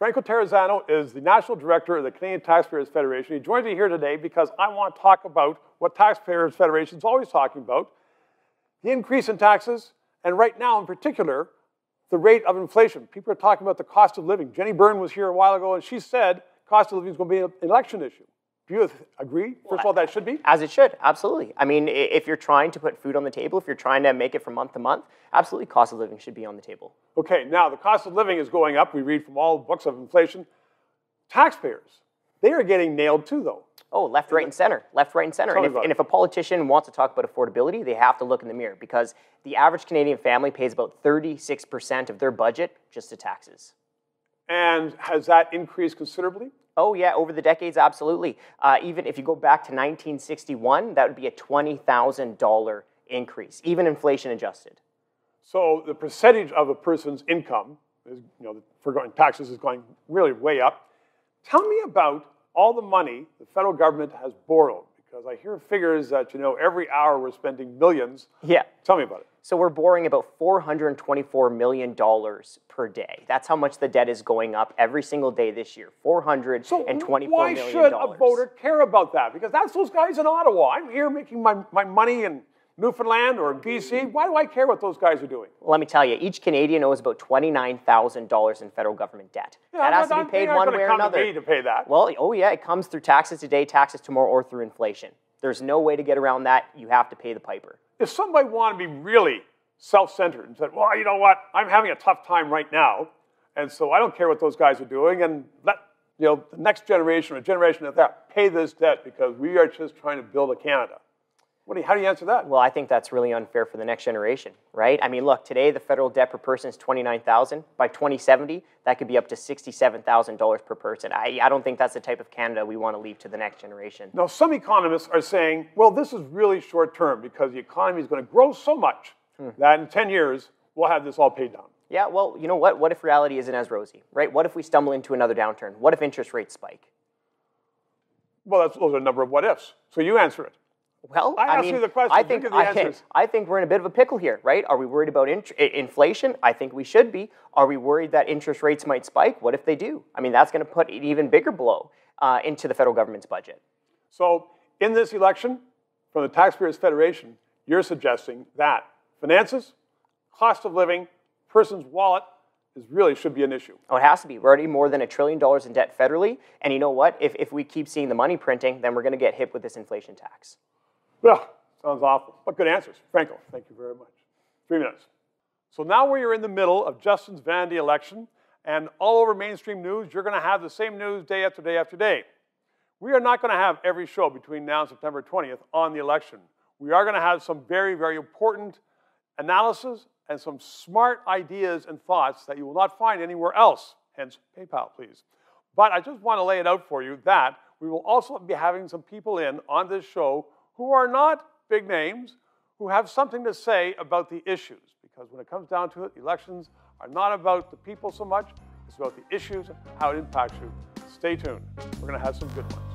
Franco Terrazzano is the National Director of the Canadian Taxpayers Federation. He joins me here today because I want to talk about what Taxpayers Federation is always talking about, the increase in taxes, and right now in particular, the rate of inflation. People are talking about the cost of living. Jenny Byrne was here a while ago and she said cost of living is going to be an election issue. Do you agree? First of all, that should be? As it should, absolutely. I mean, if you're trying to put food on the table, if you're trying to make it from month to month, absolutely cost of living should be on the table. Okay, now the cost of living is going up. We read from all books of inflation. Taxpayers, they are getting nailed too, though. Oh, left, right, and center. Left, right, and center. And if a politician wants to talk about affordability, they have to look in the mirror because the average Canadian family pays about 36% of their budget just to taxes. And has that increased considerably? Oh, yeah, over the decades, absolutely. Even if you go back to 1961, that would be a $20,000 increase, even inflation adjusted. So the percentage of a person's income, for taxes is going really way up. Tell me about all the money the federal government has borrowed, because I hear figures that, every hour we're spending millions. Yeah. Tell me about it. So we're borrowing about $424 million per day. That's how much the debt is going up every single day this year, $424 million. Why should a voter care about that? Because that's those guys in Ottawa. I'm here making my money in Newfoundland or in BC. Why do I care what those guys are doing? Well, let me tell you, each Canadian owes about $29,000 in federal government debt. Yeah, that has to be paid one way or another. To pay that. Well, oh yeah, it comes through taxes today, taxes tomorrow, or through inflation. There's no way to get around that. You have to pay the piper. If somebody wanted to be really self-centered and said, well, you know what, I'm having a tough time right now, and so I don't care what those guys are doing, and let the next generation or generation of that pay this debt because we are just trying to build a Canada. How do you answer that? Well, I think that's really unfair for the next generation, right? I mean, look, today the federal debt per person is $29,000. By 2070, that could be up to $67,000 per person. I don't think that's the type of Canada we want to leave to the next generation. Now, some economists are saying, well, this is really short term because the economy is going to grow so much that in 10 years, we'll have this all paid down. Yeah, well, you know what? What if reality isn't as rosy, right? What if we stumble into another downturn? What if interest rates spike? Well, those are a number of what ifs. So you answer it. Well, I asked you the question. I think we're in a bit of a pickle here, right? Are we worried about inflation? I think we should be. Are we worried that interest rates might spike? What if they do? I mean, that's going to put an even bigger blow into the federal government's budget. So in this election, from the Taxpayers Federation, you're suggesting that finances, cost of living, person's wallet really should be an issue. Oh, it has to be. We're already more than $1 trillion in debt federally. And you know what? If we keep seeing the money printing, then we're going to get hit with this inflation tax. Well, sounds awful. But good answers. Franco, thank you very much. 3 minutes. So now we are in the middle of Justin's vanity election, and all over mainstream news, you're going to have the same news day after day after day. We are not going to have every show between now and September 20th on the election. We are going to have some very, very important analysis and some smart ideas and thoughts that you will not find anywhere else, hence PayPal, please. But I just want to lay it out for you that we will also be having some people in on this show who are not big names, who have something to say about the issues. Because when it comes down to it, elections are not about the people so much, it's about the issues and how it impacts you. Stay tuned. We're going to have some good ones.